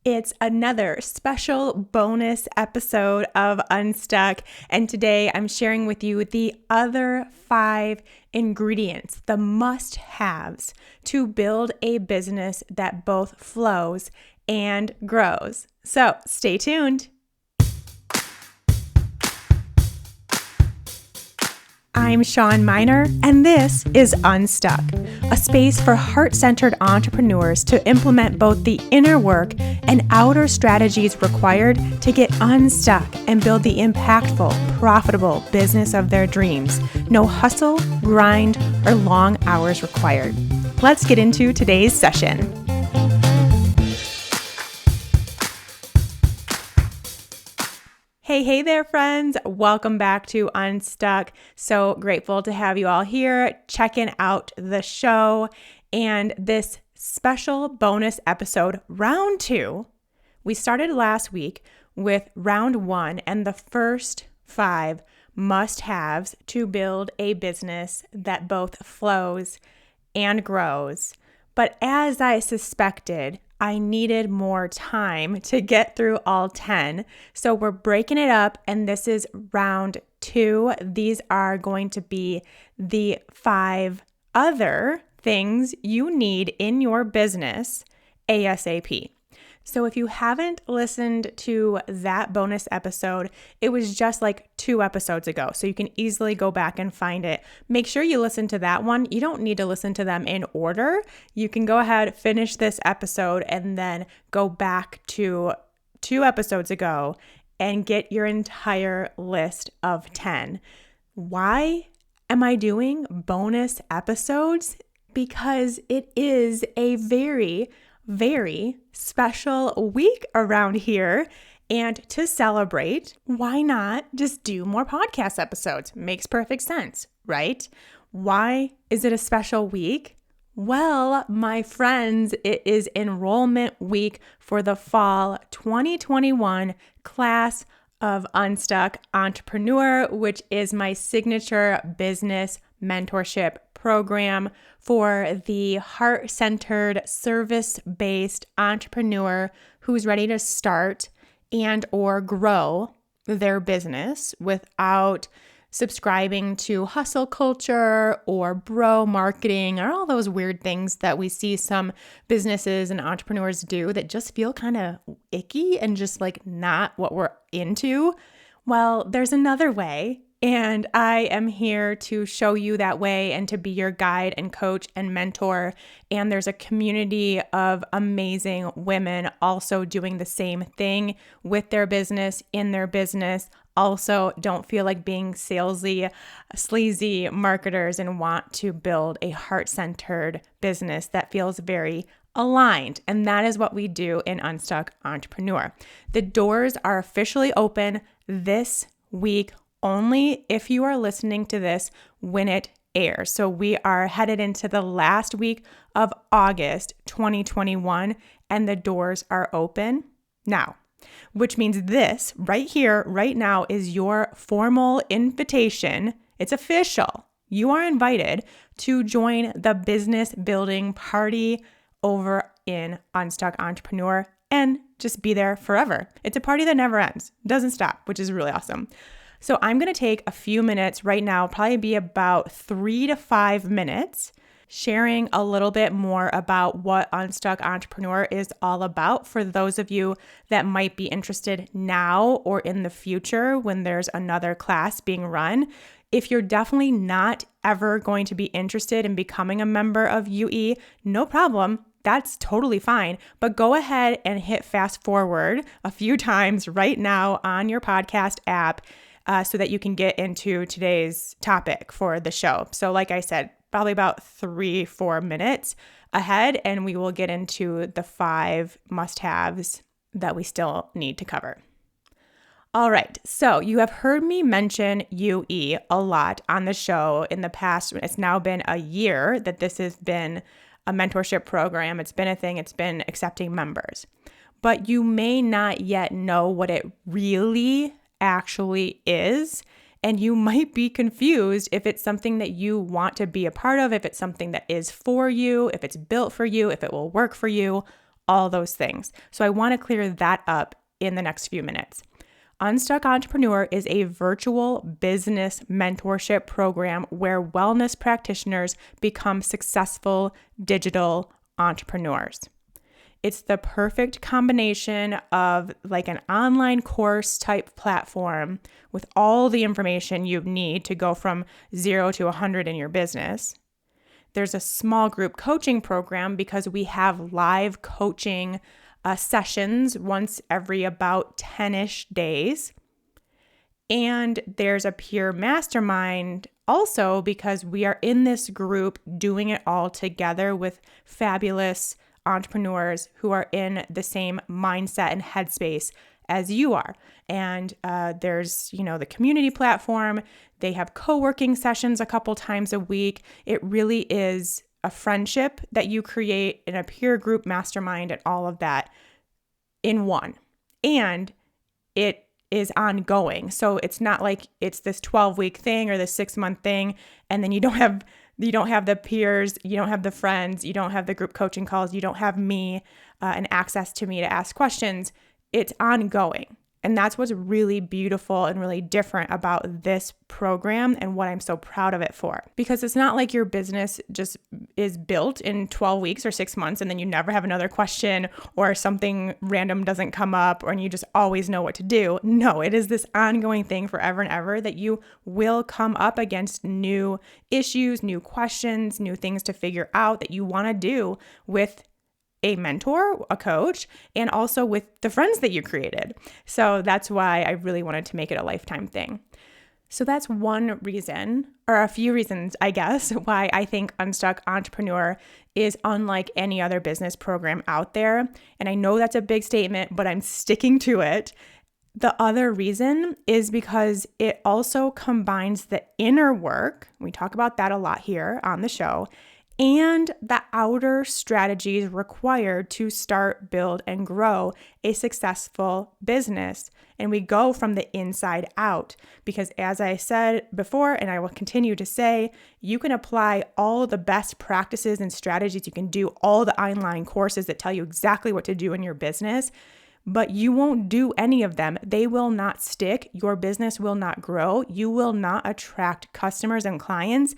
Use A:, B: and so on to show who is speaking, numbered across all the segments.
A: It's another special bonus episode of Unstuck, and today I'm sharing with you the other 5 ingredients, the must-haves to build a business that both flows and grows. So stay tuned. I'm Shawn Miner, and this is Unstuck, a space for heart-centered entrepreneurs to implement both the inner work and outer strategies required to get unstuck and build the impactful, profitable business of their dreams. No hustle, grind, or long hours required. Let's get into today's session. Hey there, friends. Welcome back to Unstuck. So grateful to have you all here checking out the show and this special bonus episode, round 2. We started last week with round 1 and the first 5 must-haves to build a business that both flows and grows. But as I suspected, I needed more time to get through all 10. So we're breaking it up, and this is round 2. These are going to be the 5 other things you need in your business ASAP. So if you haven't listened to that bonus episode, it was just like 2 episodes ago. So you can easily go back and find it. Make sure you listen to that one. You don't need to listen to them in order. You can go ahead, finish this episode, and then go back to 2 episodes ago and get your entire list of 10. Why am I doing bonus episodes? Because it is a very special week around here. And to celebrate, why not just do more podcast episodes? Makes perfect sense, right? Why is it a special week? Well, my friends, it is enrollment week for the fall 2021 class of Unstuck Entrepreneur, which is my signature business mentorship program for the heart-centered, service-based entrepreneur who's ready to start and or grow their business without subscribing to hustle culture or bro marketing or all those weird things that we see some businesses and entrepreneurs do that just feel kind of icky and just like not what we're into. Well, there's another way. And I am here to show you that way and to be your guide and coach and mentor. And there's a community of amazing women also doing the same thing with their business, in their business. Also, don't feel like being salesy, sleazy marketers and want to build a heart-centered business that feels very aligned. And that is what we do in Unstuck Entrepreneur. The doors are officially open this week only if you are listening to this when it airs. So we are headed into the last week of August 2021, and the doors are open now, which means this right here, right now is your formal invitation. It's official. You are invited to join the business building party over in Unstuck Entrepreneur and just be there forever. It's a party that never ends, doesn't stop, which is really awesome. So I'm going to take a few minutes right now, probably be about 3 to 5 minutes, sharing a little bit more about what Unstuck Entrepreneur is all about for those of you that might be interested now or in the future when there's another class being run. If you're definitely not ever going to be interested in becoming a member of UE, no problem. That's totally fine. But go ahead and hit fast forward a few times right now on your podcast app so that you can get into today's topic for the show. So like I said, probably about 3-4 minutes ahead, and we will get into the 5 must-haves that we still need to cover. All right, so you have heard me mention UE a lot on the show in the past. It's now been a year that this has been a mentorship program. It's been a thing. It's been accepting members. But you may not yet know what it really actually is, and you might be confused if it's something that you want to be a part of, if it's something that is for you, if it's built for you, if it will work for you, all those things. So I want to clear that up in the next few minutes. Unstuck Entrepreneur is a virtual business mentorship program where wellness practitioners become successful digital entrepreneurs. It's the perfect combination of like an online course type platform with all the information you need to go from 0 to 100 in your business. There's a small group coaching program because we have live coaching sessions once every about 10-ish days. And there's a peer mastermind also because we are in this group doing it all together with fabulous entrepreneurs who are in the same mindset and headspace as you are. And there's, the community platform. They have co-working sessions a couple times a week. It really is a friendship that you create in a peer group mastermind and all of that in one. And it is ongoing. So it's not like it's this 12-week thing or this 6-month thing, and then you don't have the peers, you don't have the friends, you don't have the group coaching calls, you don't have me and access to me to ask questions. It's ongoing. And that's what's really beautiful and really different about this program and what I'm so proud of it for. Because it's not like your business just is built in 12 weeks or 6 months and then you never have another question or something random doesn't come up and you just always know what to do. No, it is this ongoing thing forever and ever that you will come up against new issues, new questions, new things to figure out that you want to do with a mentor, a coach, and also with the friends that you created. So that's why I really wanted to make it a lifetime thing. So that's one reason, or a few reasons, I guess, why I think Unstuck Entrepreneur is unlike any other business program out there. And I know that's a big statement, but I'm sticking to it. The other reason is because it also combines the inner work, we talk about that a lot here on the show, and the outer strategies required to start, build, and grow a successful business. And we go from the inside out because, as I said before, and I will continue to say, you can apply all the best practices and strategies. You can do all the online courses that tell you exactly what to do in your business, but you won't do any of them. They will not stick. Your business will not grow. You will not attract customers and clients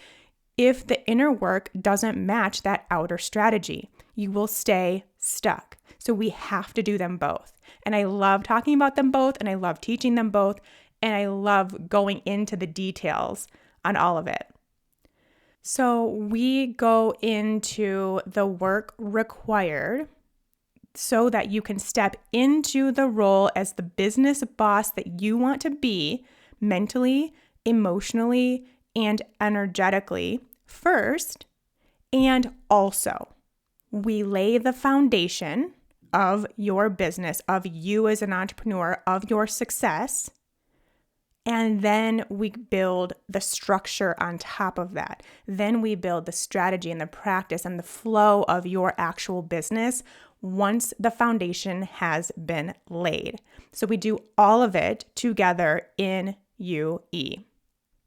A: if the inner work doesn't match that outer strategy. You will stay stuck. So we have to do them both. And I love talking about them both, and I love teaching them both, and I love going into the details on all of it. So we go into the work required so that you can step into the role as the business boss that you want to be mentally, emotionally, and energetically first. And also, we lay the foundation of your business, of you as an entrepreneur, of your success. And then we build the structure on top of that. Then we build the strategy and the practice and the flow of your actual business once the foundation has been laid. So we do all of it together in UE.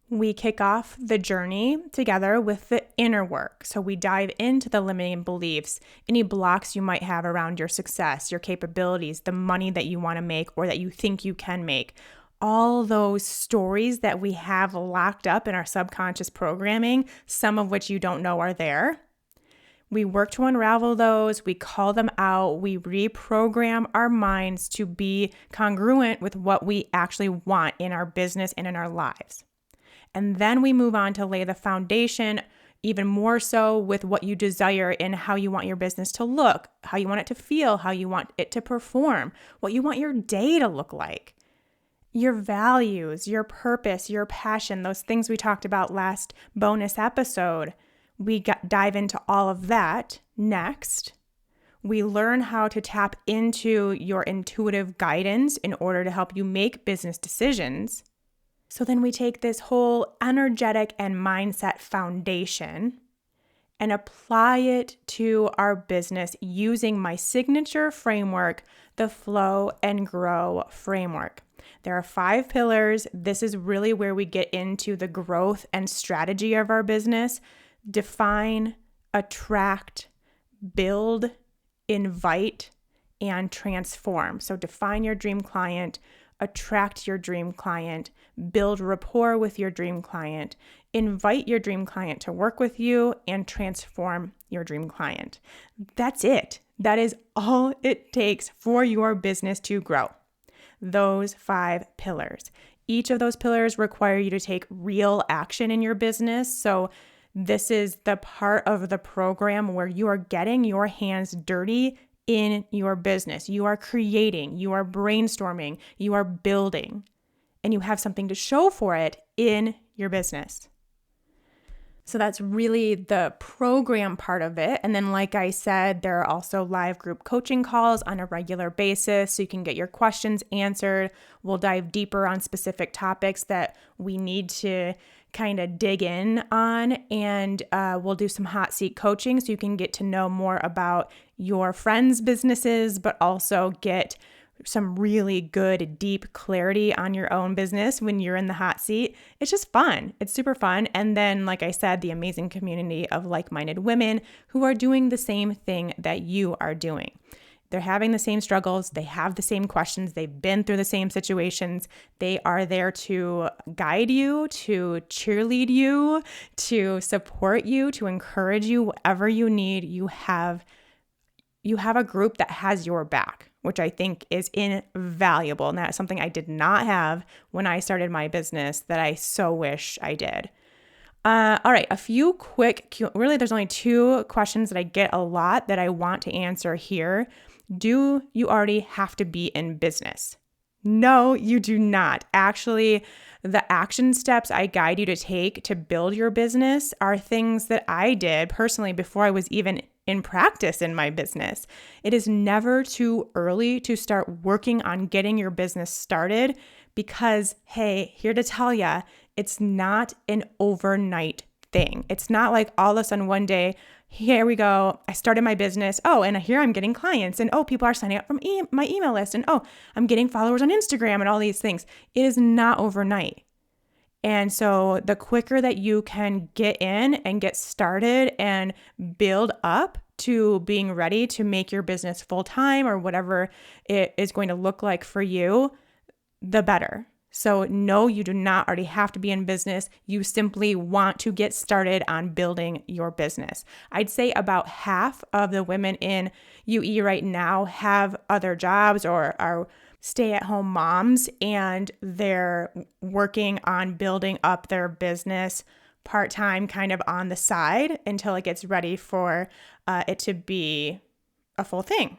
A: We kick off the journey together with the inner work. So we dive into the limiting beliefs, any blocks you might have around your success, your capabilities, the money that you want to make or that you think you can make. All those stories that we have locked up in our subconscious programming, some of which you don't know are there. We work to unravel those, we call them out, we reprogram our minds to be congruent with what we actually want in our business and in our lives. And then we move on to lay the foundation even more so with what you desire in how you want your business to look, how you want it to feel, how you want it to perform, what you want your day to look like, your values, your purpose, your passion, those things we talked about last bonus episode. We dive into all of that next. We learn how to tap into your intuitive guidance in order to help you make business decisions. So then we take this whole energetic and mindset foundation and apply it to our business using my signature framework, the Flow and Grow framework. There are 5 pillars. This is really where we get into the growth and strategy of our business. Define, attract, build, invite and transform. So define your dream client, attract your dream client, build rapport with your dream client, invite your dream client to work with you, and transform your dream client. That's it. That is all it takes for your business to grow. Those 5 pillars. Each of those pillars require you to take real action in your business. So this is the part of the program where you are getting your hands dirty in your business. You are creating, you are brainstorming, you are building, and you have something to show for it in your business. So that's really the program part of it. And then, like I said, there are also live group coaching calls on a regular basis so you can get your questions answered. We'll dive deeper on specific topics that we need to kind of dig in on, and we'll do some hot seat coaching so you can get to know more about your friends' businesses, but also get some really good, deep clarity on your own business when you're in the hot seat. It's just fun. It's super fun. And then, like I said, the amazing community of like-minded women who are doing the same thing that you are doing. They're having the same struggles. They have the same questions. They've been through the same situations. They are there to guide you, to cheerlead you, to support you, to encourage you, whatever you need. You have a group that has your back, which I think is invaluable. And that's something I did not have when I started my business that I so wish I did. All right, a few quick, really there's only 2 questions that I get a lot that I want to answer here. Do you already have to be in business? No, you do not. Actually, the action steps I guide you to take to build your business are things that I did personally before I was even in practice in my business. It is never too early to start working on getting your business started because, hey, here to tell you, it's not an overnight thing. It's not like all of a sudden one day, here we go, I started my business. Oh, and here I'm getting clients. And oh, people are signing up from my email list. And oh, I'm getting followers on Instagram and all these things. It is not overnight. And so the quicker that you can get in and get started and build up to being ready to make your business full-time or whatever it is going to look like for you, the better. So no, you do not already have to be in business. You simply want to get started on building your business. I'd say about half of the women in UE right now have other jobs or are stay-at-home moms, and they're working on building up their business part-time kind of on the side until it gets ready for it to be a full thing.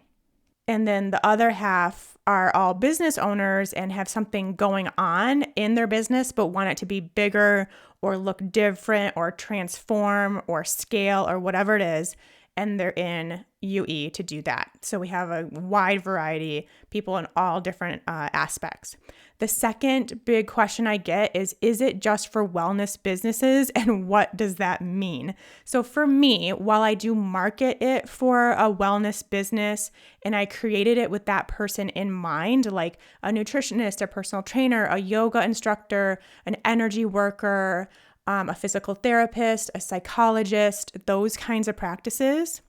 A: And then the other half are all business owners and have something going on in their business, but want it to be bigger or look different or transform or scale or whatever it is. And they're in UE to do that. So we have a wide variety, people in all different aspects. The second big question I get is it just for wellness businesses? And what does that mean? So for me, while I do market it for a wellness business and I created it with that person in mind, like a nutritionist, a personal trainer, a yoga instructor, an energy worker, a physical therapist, a psychologist, those kinds of practices,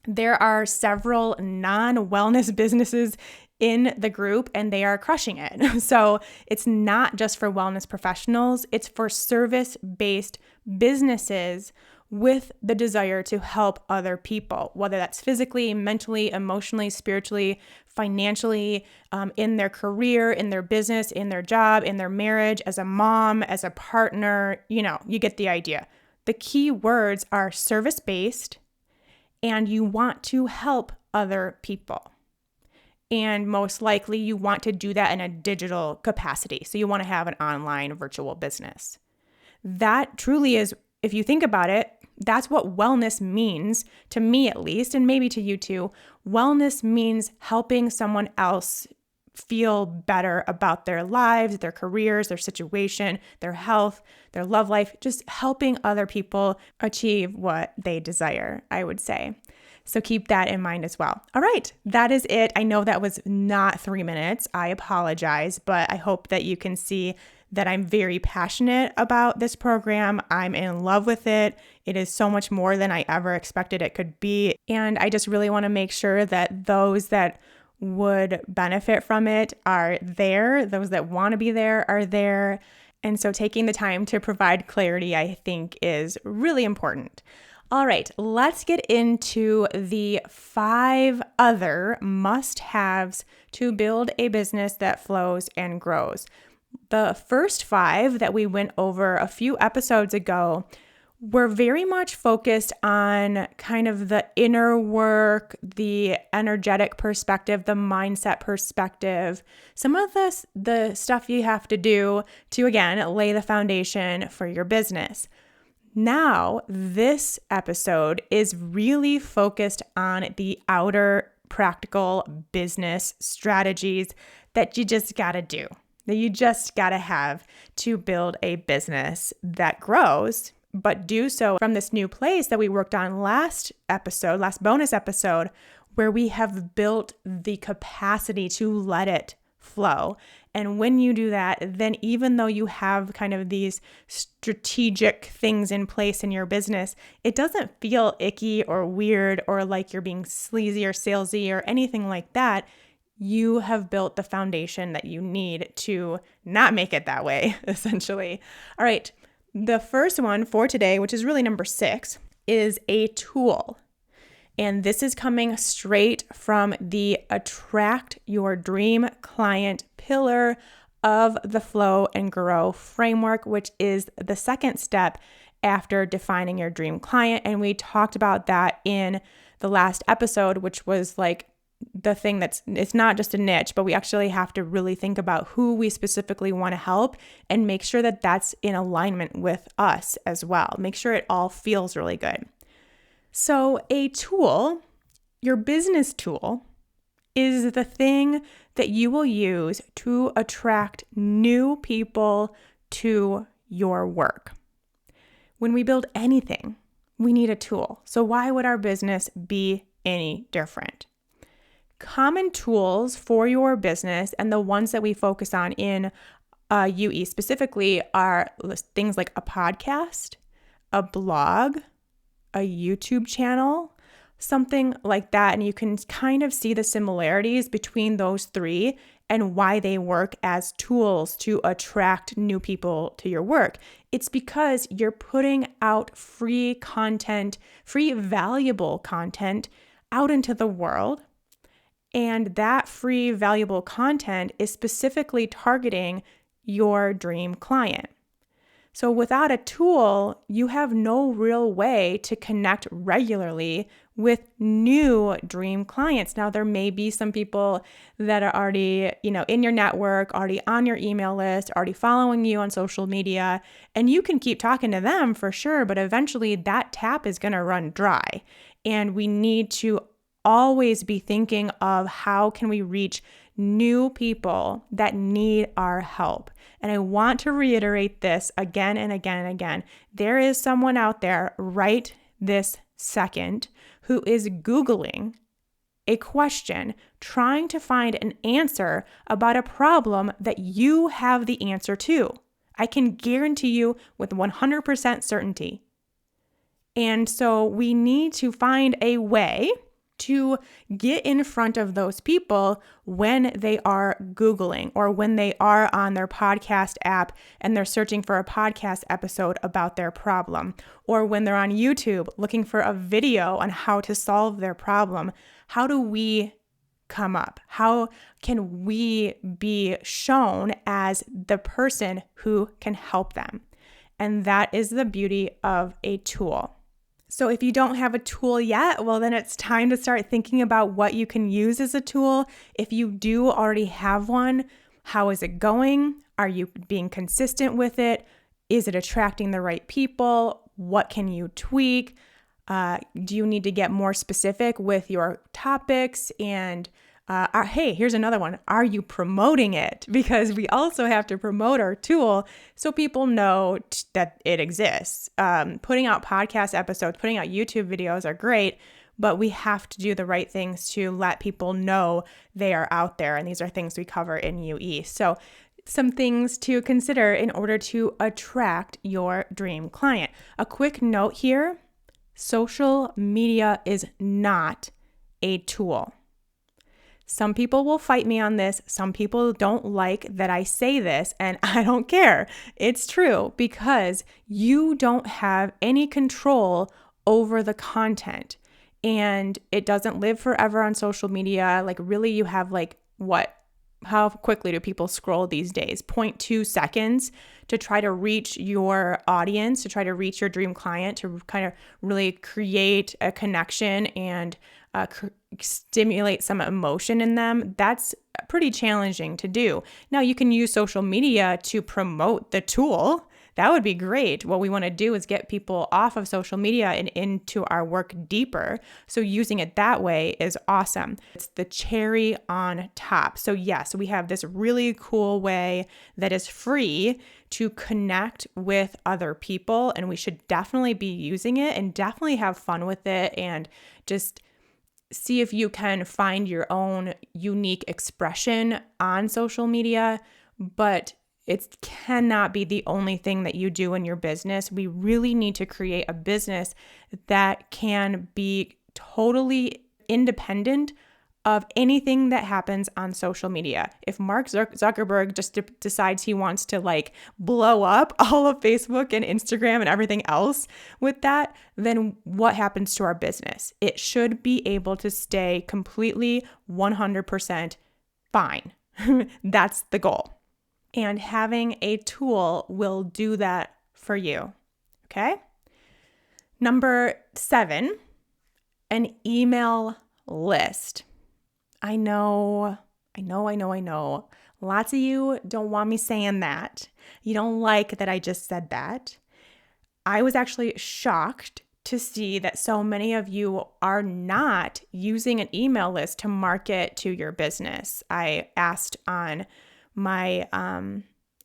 A: there are several non-wellness businesses in the group and they are crushing it. So it's not just for wellness professionals, it's for service-based businesses with the desire to help other people, whether that's physically, mentally, emotionally, spiritually, financially, in their career, in their business, in their job, in their marriage, as a mom, as a partner, you get the idea. The key words are service-based, and you want to help other people. And most likely you want to do that in a digital capacity. So you want to have an online virtual business. That truly is, if you think about it, that's what wellness means, to me at least, and maybe to you too. Wellness means helping someone else feel better about their lives, their careers, their situation, their health, their love life, just helping other people achieve what they desire, I would say. So keep that in mind as well. All right, that is it. I know that was not 3 minutes. I apologize, but I hope that you can see that I'm very passionate about this program. I'm in love with it. It is so much more than I ever expected it could be. And I just really want to make sure that those that would benefit from it are there. Those that want to be there are there. And so taking the time to provide clarity, I think, is really important. All right, let's get into the 5 other must-haves to build a business that flows and grows. The first 5 that we went over a few episodes ago were very much focused on kind of the inner work, the energetic perspective, the mindset perspective, some of the stuff you have to do to, again, lay the foundation for your business. Now, this episode is really focused on the outer practical business strategies that you just got to do, that you just got to have to build a business that grows, but do so from this new place that we worked on last bonus episode, where we have built the capacity to let it flow. And when you do that, then even though you have kind of these strategic things in place in your business, it doesn't feel icky or weird or like you're being sleazy or salesy or anything like that. You have built the foundation that you need to not make it that way, essentially. All right. The first one for today, which is really number 6, is a tool. And this is coming straight from the Attract Your Dream Client pillar of the Flow and Grow framework, which is the second step after defining your dream client. And we talked about that in the last episode, which was like the thing it's not just a niche, but we actually have to really think about who we specifically want to help and make sure that that's in alignment with us as well. Make sure it all feels really good. So a tool, your business tool, is the thing that you will use to attract new people to your work. When we build anything, we need a tool. So why would our business be any different? Common tools for your business, and the ones that we focus on in UE specifically, are things like a podcast, a blog, a YouTube channel, something like that. And you can kind of see the similarities between those 3 and why they work as tools to attract new people to your work. It's because you're putting out free content, free valuable content out into the world. And that free valuable content is specifically targeting your dream client. So without a tool, you have no real way to connect regularly with new dream clients. Now, there may be some people that are already, in your network, already on your email list, already following you on social media, and you can keep talking to them for sure, but eventually that tap is going to run dry. And we need to always be thinking of how can we reach new people that need our help. And I want to reiterate this again and again and again. There is someone out there right this second who is Googling a question, trying to find an answer about a problem that you have the answer to. I can guarantee you with 100% certainty. And so we need to find a way to get in front of those people when they are Googling or when they are on their podcast app and they're searching for a podcast episode about their problem, or when they're on YouTube looking for a video on how to solve their problem. How do we come up? How can we be shown as the person who can help them? And that is the beauty of a tool. So if you don't have a tool yet, well, then it's time to start thinking about what you can use as a tool. If you do already have one, how is it going? Are you being consistent with it? Is it attracting the right people? What can you tweak? Do you need to get more specific with your topics? And hey, here's another one. Are you promoting it? Because we also have to promote our tool so people know that it exists. Putting out podcast episodes, putting out YouTube videos are great, but we have to do the right things to let people know they are out there. And these are things we cover in UE. So some things to consider in order to attract your dream client. A quick note here, social media is not a tool. Some people will fight me on this. Some people don't like that I say this, and I don't care. It's true because you don't have any control over the content, and it doesn't live forever on social media. Like really, you have how quickly do people scroll these days? 0.2 seconds to try to reach your audience, to try to reach your dream client, to kind of really create a connection and stimulate some emotion in them. That's pretty challenging to do. Now, you can use social media to promote the tool. That would be great. What we want to do is get people off of social media and into our work deeper. So using it that way is awesome. It's the cherry on top. So yes, we have this really cool way that is free to connect with other people, and we should definitely be using it and definitely have fun with it and just see if you can find your own unique expression on social media, but it cannot be the only thing that you do in your business. We really need to create a business that can be totally independent of anything that happens on social media. If Mark Zuckerberg just decides he wants to blow up all of Facebook and Instagram and everything else with that, then what happens to our business? It should be able to stay completely 100% fine. That's the goal. And having a tool will do that for you. Okay? Number 7, an email list. I know. Lots of you don't want me saying that. You don't like that I just said that. I was actually shocked to see that so many of you are not using an email list to market to your business. I asked on my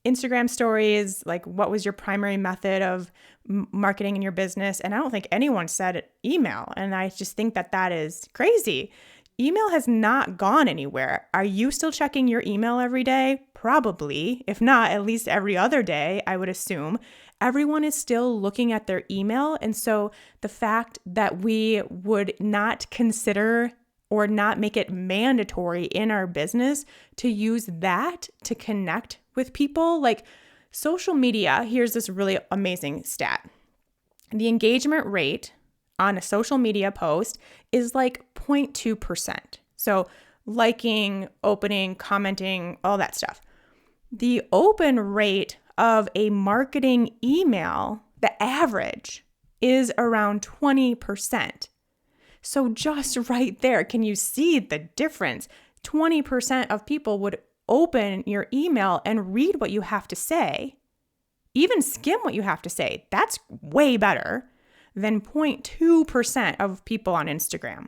A: Instagram stories, what was your primary method of marketing in your business? And I don't think anyone said email. And I just think that is crazy. Email has not gone anywhere. Are you still checking your email every day? Probably. If not, at least every other day, I would assume. Everyone is still looking at their email. And so the fact that we would not consider or not make it mandatory in our business to use that to connect with people, social media, here's this really amazing stat. The engagement rate on a social media post is 0.2%. So liking, opening, commenting, all that stuff. The open rate of a marketing email, the average, is around 20%. So just right there, can you see the difference? 20% of people would open your email and read what you have to say, even skim what you have to say. That's way better than 0.2% of people on Instagram.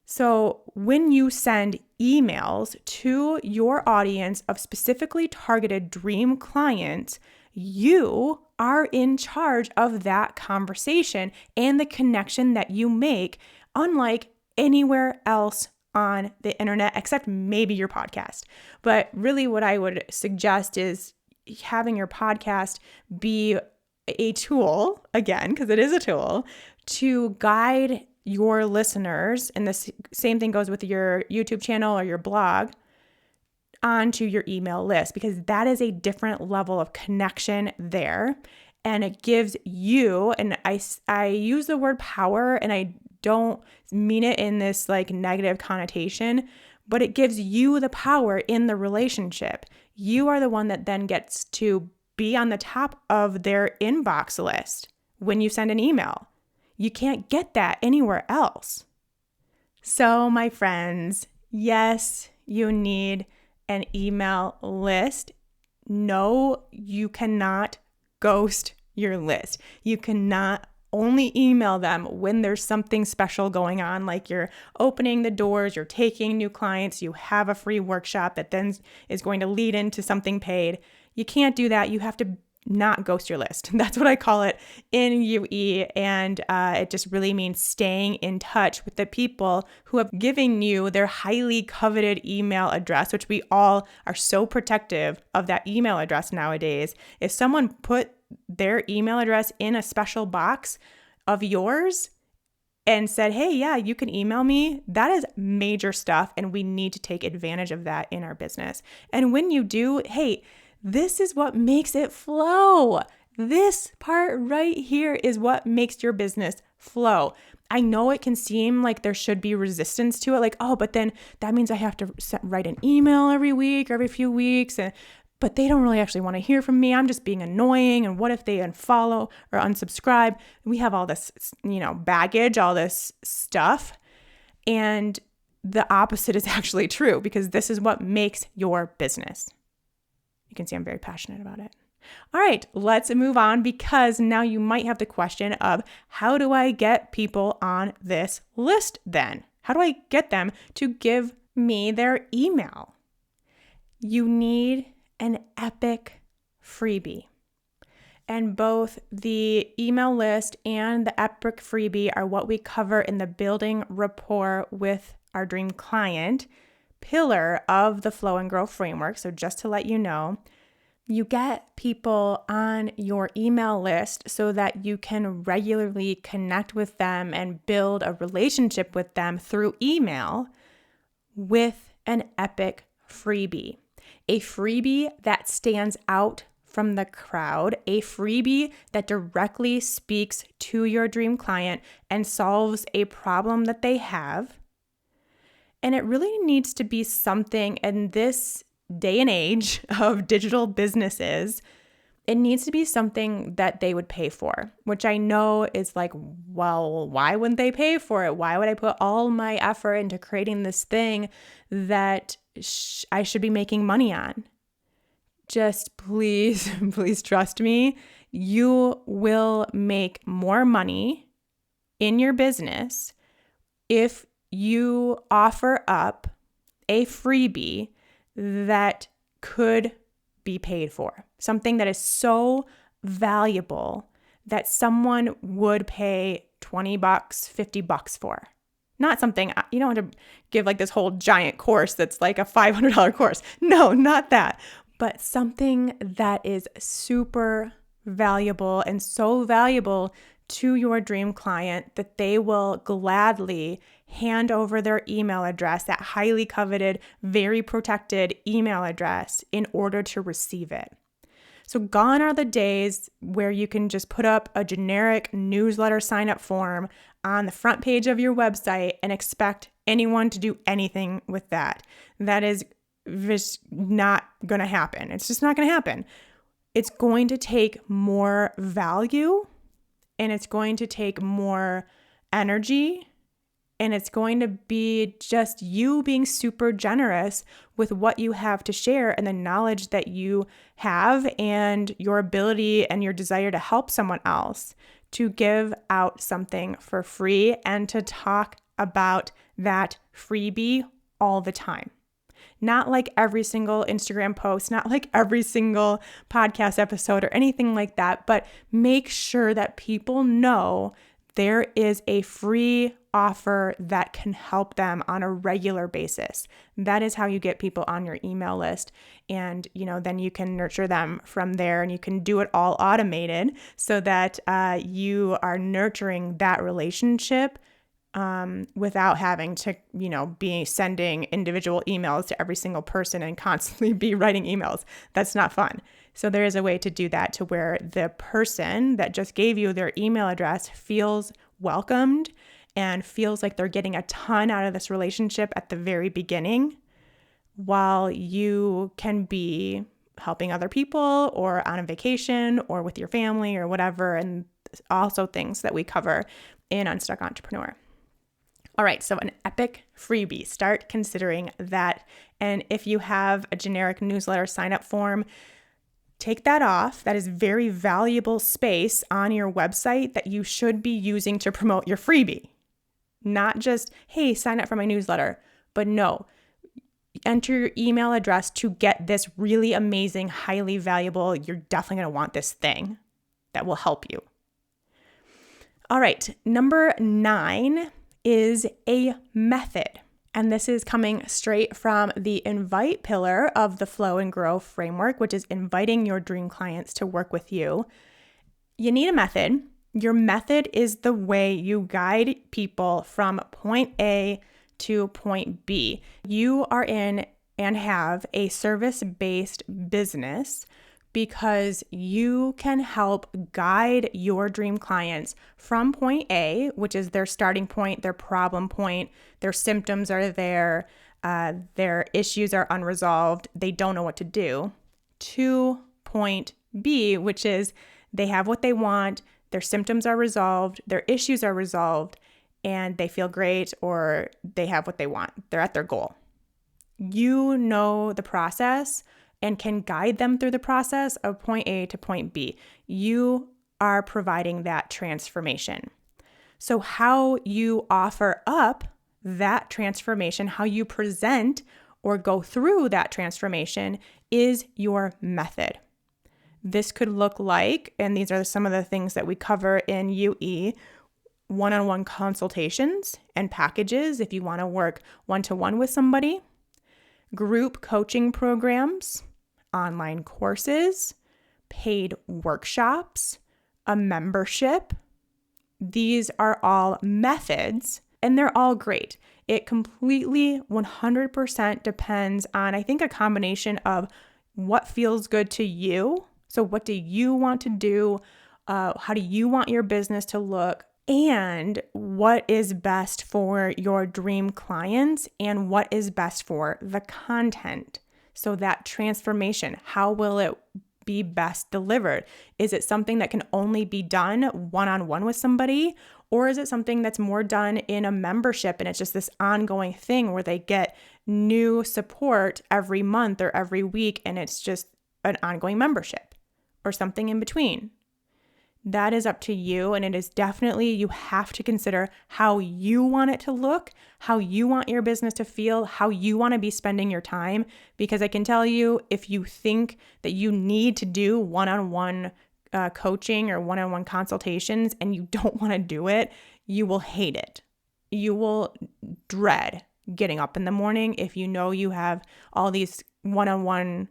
A: So when you send emails to your audience of specifically targeted dream clients, you are in charge of that conversation and the connection that you make, unlike anywhere else on the internet, except maybe your podcast. But really what I would suggest is having your podcast be a tool, again, because it is a tool, to guide your listeners, and the same thing goes with your YouTube channel or your blog, onto your email list, because that is a different level of connection there. And it gives you, and I use the word power, and I don't mean it in this negative connotation, but it gives you the power in the relationship. You are the one that then gets to be on the top of their inbox list when you send an email. You can't get that anywhere else. So, my friends, yes, you need an email list. No, you cannot ghost your list. You cannot only email them when there's something special going on, like you're opening the doors, you're taking new clients, you have a free workshop that then is going to lead into something paid. You can't do that. You have to not ghost your list. That's what I call it in UE. And it just really means staying in touch with the people who have given you their highly coveted email address, which we all are so protective of that email address nowadays. If someone put their email address in a special box of yours and said, hey, yeah, you can email me, that is major stuff. And we need to take advantage of that in our business. And when you do, hey, this is what makes it flow. This part right here is what makes your business flow. I know it can seem like there should be resistance to it, like, oh, but then that means I have to write an email every week or every few weeks, but they don't really actually want to hear from me. I'm just being annoying. And what if they unfollow or unsubscribe? We have all this, baggage, all this stuff. And the opposite is actually true, because this is what makes your business. You can see I'm very passionate about it. All right, let's move on, because now you might have the question of, how do I get people on this list then? How do I get them to give me their email? You need an epic freebie. And both the email list and the epic freebie are what we cover in the Building Rapport with Our Dream Client pillar of the Flow and Grow framework. So just to let you know, you get people on your email list so that you can regularly connect with them and build a relationship with them through email with an epic freebie. A freebie that stands out from the crowd, a freebie that directly speaks to your dream client and solves a problem that they have. And it really needs to be something in this day and age of digital businesses, it needs to be something that they would pay for, which I know is like, well, why wouldn't they pay for it? Why would I put all my effort into creating this thing that I should be making money on? Just please, please trust me. You will make more money in your business if you offer up a freebie that could be paid for. Something that is so valuable that someone would pay $20, $50 for. Not something, you don't have to give like this whole giant course that's like a $500 course. No, not that. But something that is super valuable and so valuable to your dream client that they will gladly hand over their email address, that highly coveted, very protected email address, in order to receive it. So gone are the days where you can just put up a generic newsletter sign-up form on the front page of your website and expect anyone to do anything with that. That is just not going to happen. It's just not going to happen. It's going to take more value, and it's going to take more energy, and it's going to be just you being super generous with what you have to share and the knowledge that you have and your ability and your desire to help someone else, to give out something for free and to talk about that freebie all the time. Not like every single Instagram post, not like every single podcast episode or anything like that, but make sure that people know there is a free offer that can help them on a regular basis. That is how you get people on your email list. And, then you can nurture them from there, and you can do it all automated so that you are nurturing that relationship without having to, be sending individual emails to every single person and constantly be writing emails. That's not fun. So there is a way to do that to where the person that just gave you their email address feels welcomed and feels like they're getting a ton out of this relationship at the very beginning, while you can be helping other people or on a vacation or with your family or whatever, and also things that we cover in Unstuck Entrepreneur. All right, so an epic freebie, start considering that. And if you have a generic newsletter sign-up form, take that off. That is very valuable space on your website that you should be using to promote your freebie. Not just, hey, sign up for my newsletter, but no, enter your email address to get this really amazing, highly valuable, you're definitely going to want this thing that will help you. All right, number 9 is a method. And this is coming straight from the invite pillar of the Flow and Grow framework, which is inviting your dream clients to work with you. You need a method. Your method is the way you guide people from point A to point B. You are in and have a service-based business because you can help guide your dream clients from point A, which is their starting point, their problem point, their symptoms are there, their issues are unresolved, they don't know what to do, to point B, which is they have what they want, their symptoms are resolved, their issues are resolved, and they feel great or they have what they want. They're at their goal. You know the process and can guide them through the process of point A to point B. You are providing that transformation. So how you offer up that transformation, how you present or go through that transformation is your method. This could look like, and these are some of the things that we cover in UE, one-on-one consultations and packages if you want to work one-to-one with somebody, group coaching programs, online courses, paid workshops, a membership. These are all methods and they're all great. It completely 100% depends on, I think, a combination of what feels good to you. So what do you want to do? How do you want your business to look? And what is best for your dream clients and what is best for the content. So that transformation, how will it be best delivered? Is it something that can only be done one-on-one with somebody? Or is it something that's more done in a membership and it's just this ongoing thing where they get new support every month or every week and it's just an ongoing membership or something in between? That is up to you, and it is definitely, you have to consider how you want it to look, how you want your business to feel, how you want to be spending your time, because I can tell you, if you think that you need to do one-on-one coaching or one-on-one consultations and you don't want to do it, you will hate it. You will dread getting up in the morning if you know you have all these one-on-one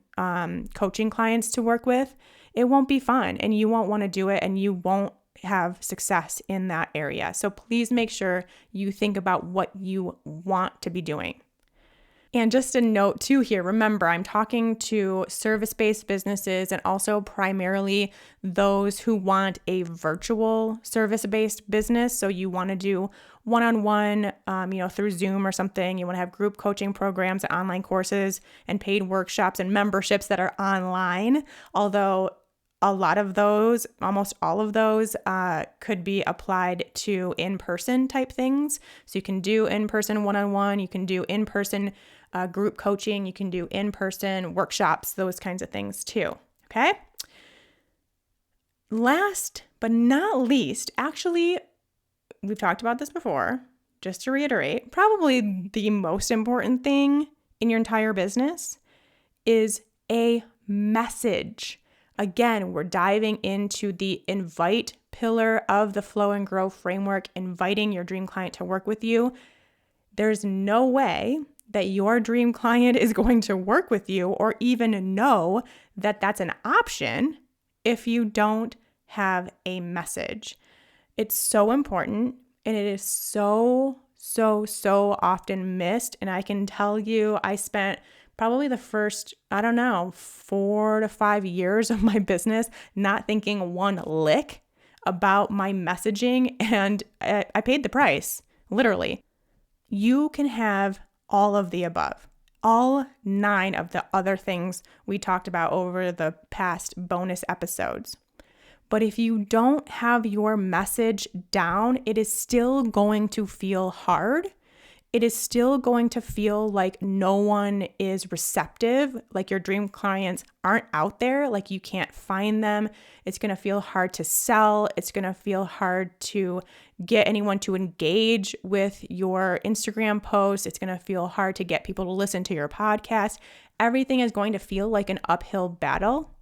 A: coaching clients to work with. It won't be fun and you won't want to do it and you won't have success in that area. So please make sure you think about what you want to be doing. And just a note too here, remember, I'm talking to service-based businesses and also primarily those who want a virtual service-based business. So you want to do one-on-one, through Zoom or something. You want to have group coaching programs and online courses and paid workshops and memberships that are online. Although a lot of those, almost all of those, could be applied to in-person type things. So you can do in-person one-on-one, you can do in-person group coaching, you can do in-person workshops, those kinds of things too. Okay. Last but not least, actually, we've talked about this before, just to reiterate, probably the most important thing in your entire business is a message. Again, we're diving into the invite pillar of the Flow and Grow framework, inviting your dream client to work with you. There's no way that your dream client is going to work with you or even know that that's an option if you don't have a message. It's so important and it is so often missed. And I can tell you, I spent probably the first, 4 to 5 years of my business not thinking one lick about my messaging, and I paid the price, literally. You can have all of the above, all 9 of the other things we talked about over the past bonus episodes. But if you don't have your message down, it is still going to feel hard. it is still going to feel like no one is receptive, like your dream clients aren't out there, like you can't find them. It's going to feel hard to sell. It's going to feel hard to get anyone to engage with your Instagram posts. It's going to feel hard to get people to listen to your podcast. Everything is going to feel like an uphill battle,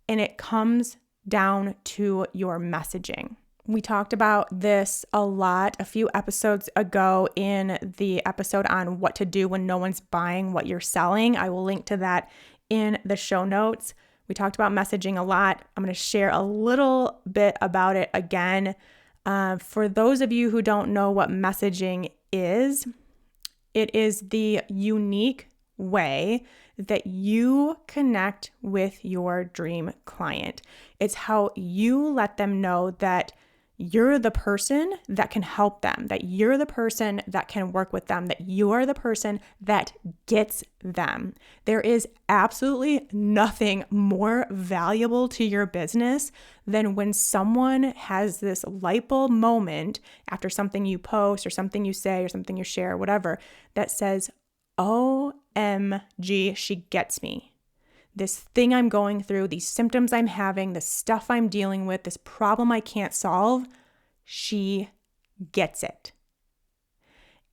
A: and it comes down to your messaging. We talked about this a lot a few episodes ago in the episode on what to do when no one's buying what you're selling. I will link to that in the show notes. We talked about messaging a lot. I'm going to share a little bit about it again. For those of you who don't know what messaging is, it is the unique way that you connect with your dream client. It's how you let them know that you're the person that can help them, that you're the person that can work with them, that you're the person that gets them. There is absolutely nothing more valuable to your business than when someone has this light bulb moment after something you post or something you say or something you share, whatever, that says, OMG, she gets me. This thing I'm going through, these symptoms I'm having, this stuff I'm dealing with, this problem I can't solve, she gets it.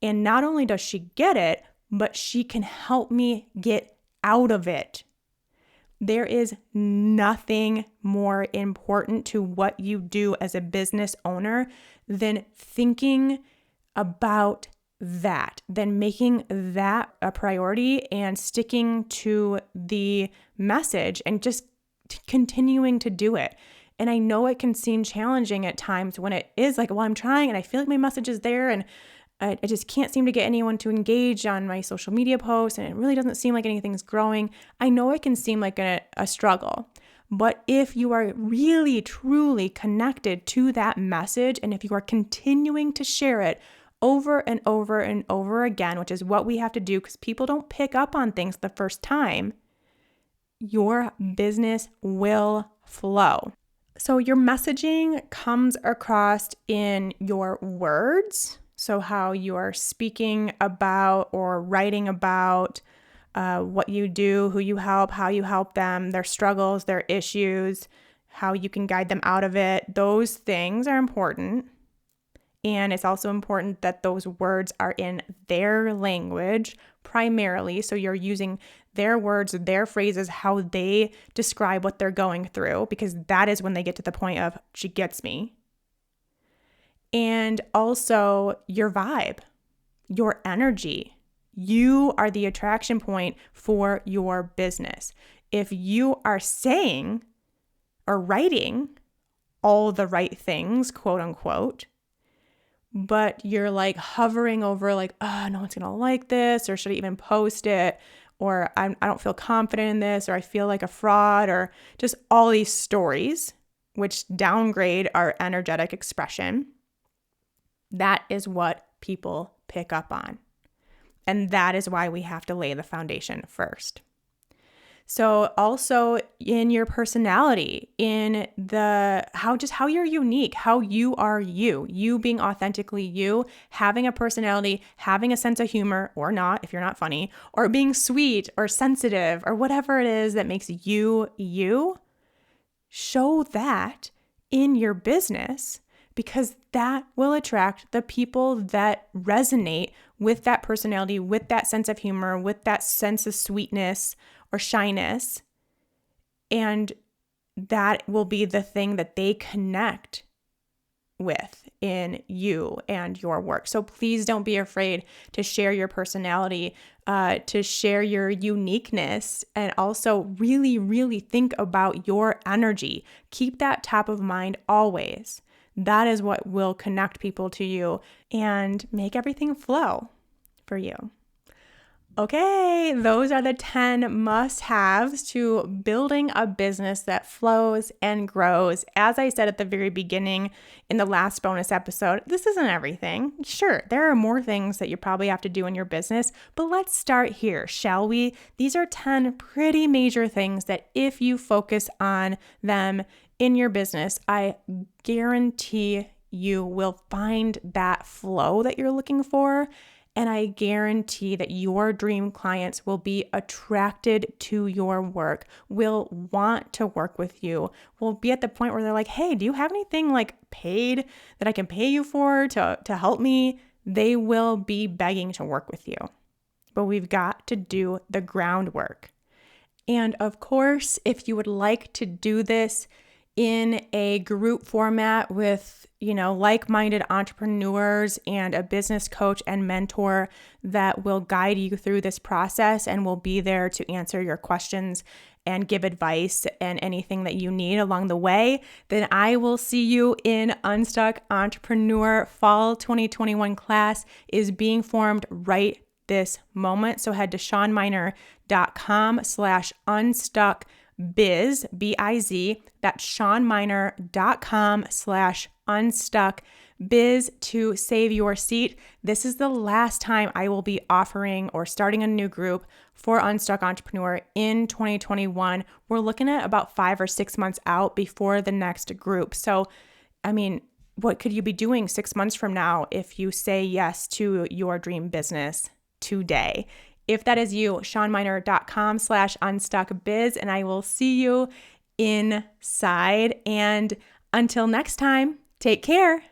A: And not only does she get it, but she can help me get out of it. There is nothing more important to what you do as a business owner than thinking about that, than making that a priority and sticking to the message and just continuing to do it. And I know it can seem challenging at times when it is like, well, I'm trying and I feel like my message is there and I just can't seem to get anyone to engage on my social media posts and it really doesn't seem like anything's growing. I know it can seem like a struggle. But if you are really, truly connected to that message and if you are continuing to share it over and over and over again, which is what we have to do because people don't pick up on things the first time, your business will flow. So your messaging comes across in your words. So how you are speaking about or writing about what you do, who you help, how you help them, their struggles, their issues, how you can guide them out of it. Those things are important. And it's also important that those words are in their language primarily. So you're using their words, their phrases, how they describe what they're going through, because that is when they get to the point of, she gets me. And also your vibe, your energy. You are the attraction point for your business. If you are saying or writing all the right things, quote unquote, but you're like hovering over like, oh, no one's going to like this, or should I even post it? Or I don't feel confident in this, or I feel like a fraud, or just all these stories, which downgrade our energetic expression. That is what people pick up on. And that is why we have to lay the foundation first. So also in your personality, in how you're unique, how you are you being authentically you, having a personality, having a sense of humor or not, if you're not funny, or being sweet or sensitive or whatever it is that makes you, show that in your business, because that will attract the people that resonate with that personality, with that sense of humor, with that sense of sweetness or shyness. And that will be the thing that they connect with in you and your work. So please don't be afraid to share your personality, to share your uniqueness, and also really, really think about your energy. Keep that top of mind always. That is what will connect people to you and make everything flow for you. Okay, those are the 10 must-haves to building a business that flows and grows. As I said at the very beginning in the last bonus episode, this isn't everything. Sure, there are more things that you probably have to do in your business, but let's start here, shall we? These are 10 pretty major things that if you focus on them in your business, I guarantee you will find that flow that you're looking for, And I guarantee that your dream clients will be attracted to your work, will want to work with you, will be at the point where they're like, hey, do you have anything like paid that I can pay you for to help me? They will be begging to work with you. But we've got to do the groundwork. And of course, if you would like to do this in a group format with, like-minded entrepreneurs and a business coach and mentor that will guide you through this process and will be there to answer your questions and give advice and anything that you need along the way, then I will see you in Unstuck Entrepreneur. Fall 2021 class is being formed right this moment. So head to SeanMiner.com/unstuckbiz, B-I-Z. That's SeanMiner.com/unstuckbiz to save your seat. This is the last time I will be offering or starting a new group for Unstuck Entrepreneur in 2021. We're looking at about 5 or 6 months out before the next group. So, what could you be doing 6 months from now if you say yes to your dream business today? If that is you, SeanMiner.com/unstuckbiz, and I will see you inside. And until next time, take care.